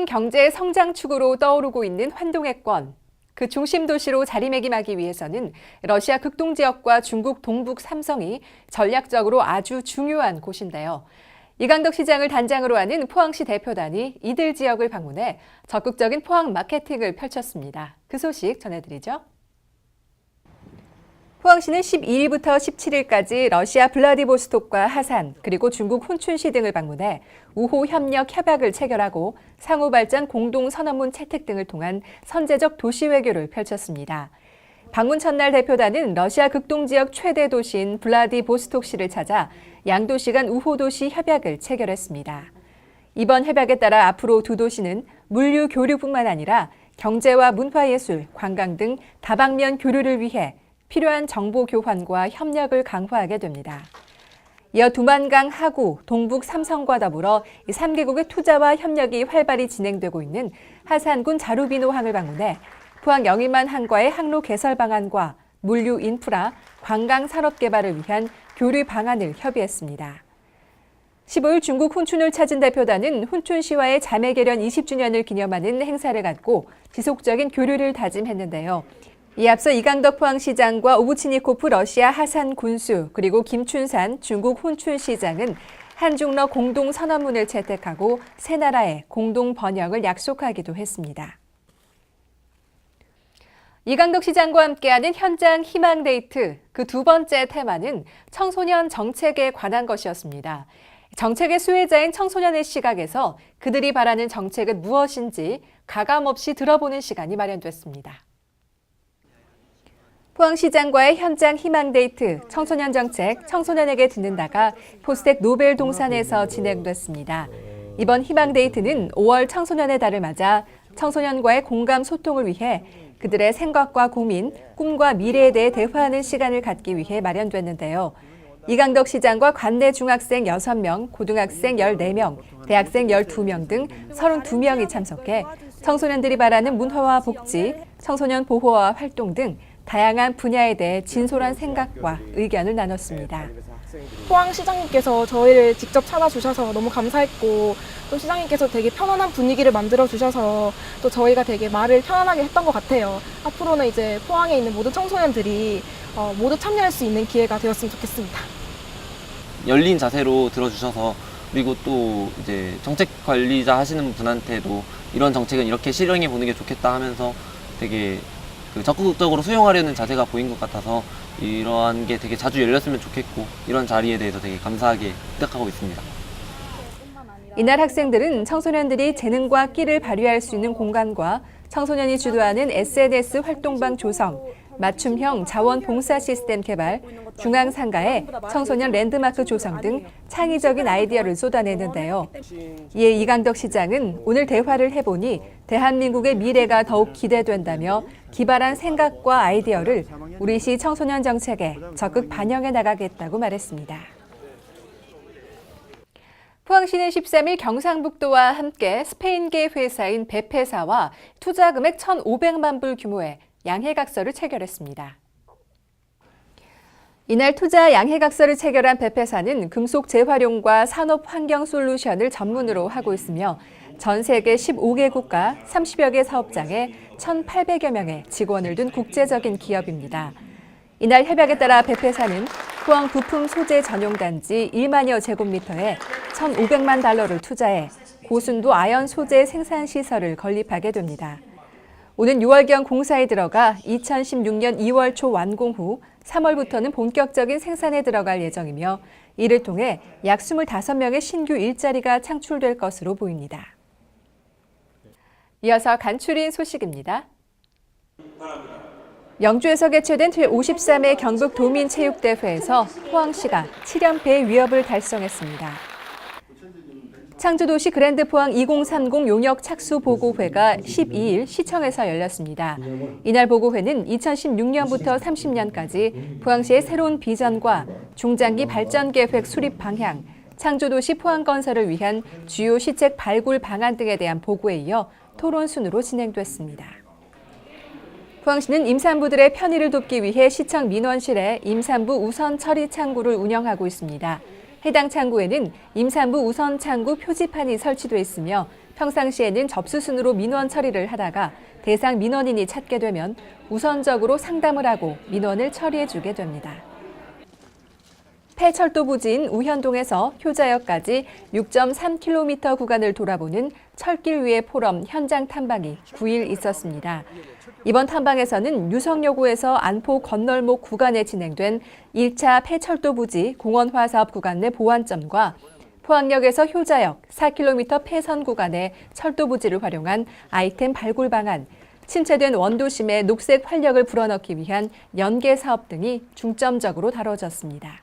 경제의 성장축으로 떠오르고 있는 환동해권. 그 중심 도시로 자리매김하기 위해서는 러시아 극동 지역과 중국 동북 삼성이 전략적으로 아주 중요한 곳인데요. 이강덕 시장을 단장으로 하는 포항시 대표단이 이들 지역을 방문해 적극적인 포항 마케팅을 펼쳤습니다. 그 소식 전해드리죠. 포항시는 12일부터 17일까지 러시아 블라디보스톡과 하산, 그리고 중국 훈춘시 등을 방문해 우호 협력 협약을 체결하고 상호발전 공동선언문 채택 등을 통한 선제적 도시 외교를 펼쳤습니다. 방문 첫날 대표단은 러시아 극동지역 최대 도시인 블라디보스톡시를 찾아 양도시 간 우호도시 협약을 체결했습니다. 이번 협약에 따라 앞으로 두 도시는 물류 교류뿐만 아니라 경제와 문화예술, 관광 등 다방면 교류를 위해 필요한 정보 교환과 협력을 강화하게 됩니다. 이어 두만강 하구, 동북 삼성과 더불어 3개국의 투자와 협력이 활발히 진행되고 있는 하산군 자루비노항을 방문해 포항 영일만 항과의 항로 개설 방안과 물류 인프라, 관광 산업 개발을 위한 교류 방안을 협의했습니다. 15일 중국 훈춘을 찾은 대표단은 훈춘시와의 자매 결연 20주년을 기념하는 행사를 갖고 지속적인 교류를 다짐했는데요. 이 앞서 이강덕 포항시장과 오부치니코프 러시아 하산 군수 그리고 김춘산 중국 훈춘시장은 한중러 공동 선언문을 채택하고 세 나라의 공동 번영을 약속하기도 했습니다. 이강덕 시장과 함께하는 현장 희망 데이트, 그 두 번째 테마는 청소년 정책에 관한 것이었습니다. 정책의 수혜자인 청소년의 시각에서 그들이 바라는 정책은 무엇인지 가감없이 들어보는 시간이 마련됐습니다. 포항시장과의 현장 희망 데이트, 청소년 정책, 청소년에게 듣는다가 포스텍 노벨 동산에서 진행됐습니다. 이번 희망 데이트는 5월 청소년의 달을 맞아 청소년과의 공감 소통을 위해 그들의 생각과 고민, 꿈과 미래에 대해 대화하는 시간을 갖기 위해 마련됐는데요. 이강덕 시장과 관내 중학생 6명, 고등학생 14명, 대학생 12명 등 32명이 참석해 청소년들이 바라는 문화와 복지, 청소년 보호와 활동 등 다양한 분야에 대해 진솔한 생각과 의견을 나눴습니다. 포항시장님께서 저희를 직접 찾아주셔서 너무 감사했고 또 시장님께서 되게 편안한 분위기를 만들어주셔서 또 저희가 되게 말을 편안하게 했던 것 같아요. 앞으로는 이제 포항에 있는 모든 청소년들이 모두 참여할 수 있는 기회가 되었으면 좋겠습니다. 열린 자세로 들어주셔서 그리고 또 이제 정책 관리자 하시는 분한테도 이런 정책은 이렇게 실행해 보는 게 좋겠다 하면서 되게 적극적으로 수용하려는 자세가 보인 것 같아서 이러한 게 되게 자주 열렸으면 좋겠고 이런 자리에 대해서 되게 감사하게 생각하고 있습니다. 이날 학생들은 청소년들이 재능과 끼를 발휘할 수 있는 공간과 청소년이 주도하는 SNS 활동방 조성, 맞춤형 자원 봉사 시스템 개발, 중앙 상가의 청소년 랜드마크 조성 등 창의적인 아이디어를 쏟아내는데요. 이에 이강덕 시장은 오늘 대화를 해보니 대한민국의 미래가 더욱 기대된다며 기발한 생각과 아이디어를 우리 시 청소년 정책에 적극 반영해 나가겠다고 말했습니다. 포항시는 13일 경상북도와 함께 스페인계 회사인 베페사와 투자 금액 1,500만 불 규모의 양해각서를 체결했습니다. 이날 투자 양해각서를 체결한 베페사는 금속 재활용과 산업 환경 솔루션을 전문으로 하고 있으며 전 세계 15개국가 30여 개 사업장에 1,800여 명의 직원을 둔 국제적인 기업입니다. 이날 협약에 따라 베페사는 포항 부품 소재 전용 단지 1만여 제곱미터에 1,500만 달러를 투자해 고순도 아연 소재 생산 시설을 건립하게 됩니다. 오는 6월경 공사에 들어가 2016년 2월 초 완공 후 3월부터는 본격적인 생산에 들어갈 예정이며 이를 통해 약 25명의 신규 일자리가 창출될 것으로 보입니다. 이어서 간추린 소식입니다. 영주에서 개최된 제53회 경북도민체육대회에서 포항시가 7연패의 위협을 달성했습니다. 창조도시 그랜드 포항 2030 용역 착수 보고회가 12일 시청에서 열렸습니다. 이날 보고회는 2016년부터 30년까지 포항시의 새로운 비전과 중장기 발전 계획 수립 방향, 창조도시 포항 건설을 위한 주요 시책 발굴 방안 등에 대한 보고에 이어 토론 순으로 진행됐습니다. 포항시는 임산부들의 편의를 돕기 위해 시청 민원실에 임산부 우선 처리 창구를 운영하고 있습니다. 해당 창구에는 임산부 우선 창구 표지판이 설치돼 있으며 평상시에는 접수순으로 민원 처리를 하다가 대상 민원인이 찾게 되면 우선적으로 상담을 하고 민원을 처리해주게 됩니다. 폐철도 부지인 우현동에서 효자역까지 6.3km 구간을 돌아보는 철길 위의 포럼 현장 탐방이 9일 있었습니다. 이번 탐방에서는 유성여고에서 안포 건널목 구간에 진행된 1차 폐철도 부지 공원화 사업 구간 내 보완점과 포항역에서 효자역 4km 폐선 구간의 철도 부지를 활용한 아이템 발굴 방안, 침체된 원도심의 녹색 활력을 불어넣기 위한 연계 사업 등이 중점적으로 다뤄졌습니다.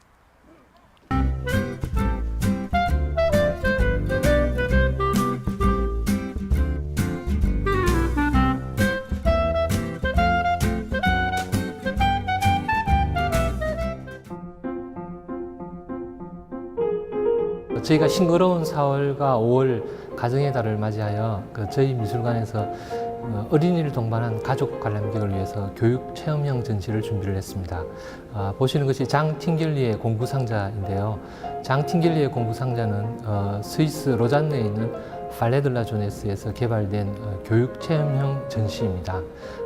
저희가 싱그러운 4월과 5월 가정의 달을 맞이하여 저희 미술관에서 어린이를 동반한 가족 관람객을 위해서 교육 체험형 전시를 준비를 했습니다. 보시는 것이 장 팅겔리의 공부 상자인데요. 장 팅겔리의 공부 상자는 스위스 로잔네에 있는 팔레들라조네스에서 개발된 교육 체험형 전시입니다.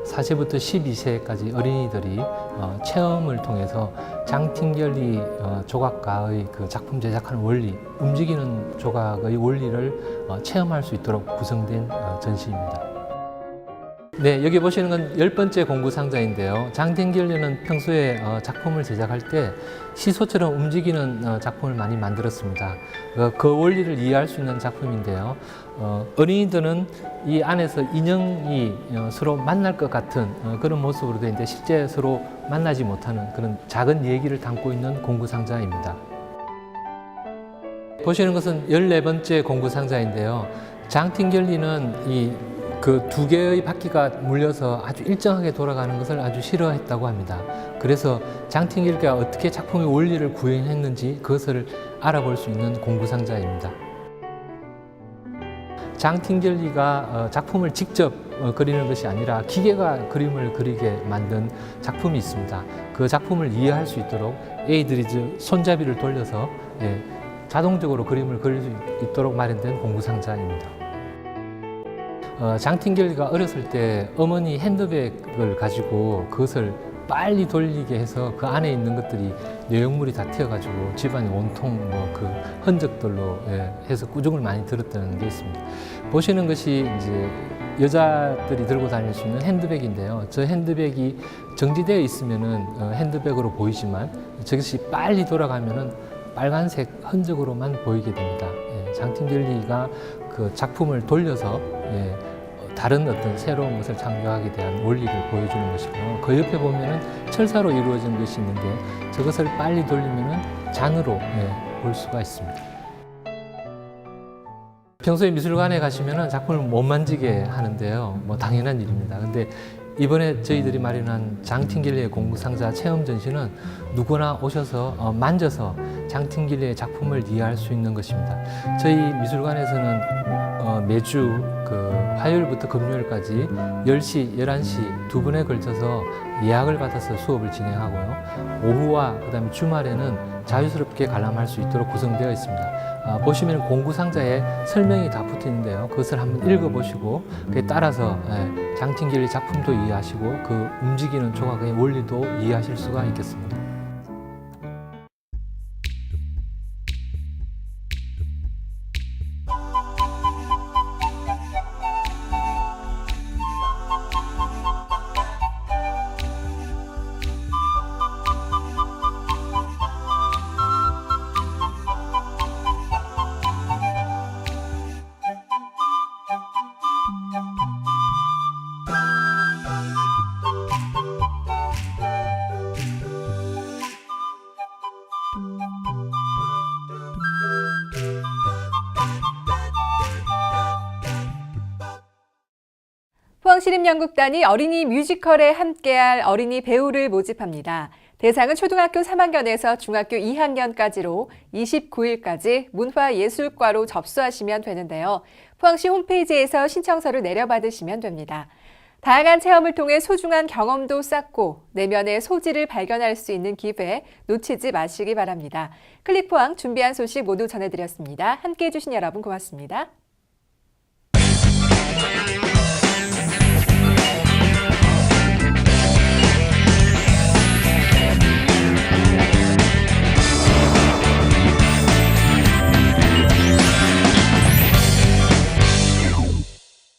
4세부터 12세까지 어린이들이 체험을 통해서 장 팅겔리 조각가의 그 작품 제작하는 원리, 움직이는 조각의 원리를 체험할 수 있도록 구성된 전시입니다. 네, 여기 보시는 건 10번째 공구 상자인데요. 장 팅겔리는 평소에 작품을 제작할 때 시소처럼 움직이는 작품을 많이 만들었습니다. 그 원리를 이해할 수 있는 작품인데요. 어린이들은 이 안에서 인형이 서로 만날 것 같은 그런 모습으로 되어 있는데 실제 서로 만나지 못하는 그런 작은 얘기를 담고 있는 공구 상자입니다. 보시는 것은 14번째 공구 상자인데요. 장 팅겔리는 그 두 개의 바퀴가 물려서 아주 일정하게 돌아가는 것을 아주 싫어했다고 합니다. 그래서 장 팅겔리가 어떻게 작품의 원리를 구현했는지 그것을 알아볼 수 있는 공부상자입니다. 장 팅겔리가 작품을 직접 그리는 것이 아니라 기계가 그림을 그리게 만든 작품이 있습니다. 그 작품을 이해할 수 있도록 애들이 손잡이를 돌려서 자동적으로 그림을 그릴 수 있도록 마련된 공부상자입니다. 장 팅겔리가 어렸을 때 어머니 핸드백을 가지고 그것을 빨리 돌리게 해서 그 안에 있는 것들이 내용물이 다 튀어가지고 집안이 온통 그 흔적들로 해서 꾸중을 많이 들었다는 게 있습니다. 보시는 것이 이제 여자들이 들고 다닐 수 있는 핸드백인데요. 저 핸드백이 정지되어 있으면은 핸드백으로 보이지만 저것이 빨리 돌아가면은 빨간색 흔적으로만 보이게 됩니다. 장 팅겔리가 그 작품을 돌려서 다른 어떤 새로운 것을 창조하게 대한 원리를 보여주는 것이고요. 그 옆에 보면은 철사로 이루어진 것이 있는데 저것을 빨리 돌리면은 잔으로 볼 수가 있습니다. 평소에 미술관에 가시면은 작품을 못 만지게 하는데요. 뭐 당연한 일입니다. 근데 이번에 저희들이 마련한 장 팅겔리의 공부상자 체험 전시는 누구나 오셔서 만져서 장 팅겔리의 작품을 이해할 수 있는 것입니다. 저희 미술관에서는 매주 그 화요일부터 금요일까지 10시, 11시 두 번에 걸쳐서 예약을 받아서 수업을 진행하고요. 오후와 그다음에 주말에는 자유스럽게 관람할 수 있도록 구성되어 있습니다. 보시면 공구 상자에 설명이 다 붙어 있는데요. 그것을 한번 읽어보시고 그에 따라서 장 팅겔리 작품도 이해하시고 그 움직이는 조각의 원리도 이해하실 수가 있겠습니다. 포항시립연극단이 어린이 뮤지컬에 함께할 어린이 배우를 모집합니다. 대상은 초등학교 3학년에서 중학교 2학년까지로 29일까지 문화예술과로 접수하시면 되는데요. 포항시 홈페이지에서 신청서를 내려받으시면 됩니다. 다양한 체험을 통해 소중한 경험도 쌓고 내면의 소질을 발견할 수 있는 기회 놓치지 마시기 바랍니다. 클릭포항 준비한 소식 모두 전해드렸습니다. 함께해 주신 여러분 고맙습니다.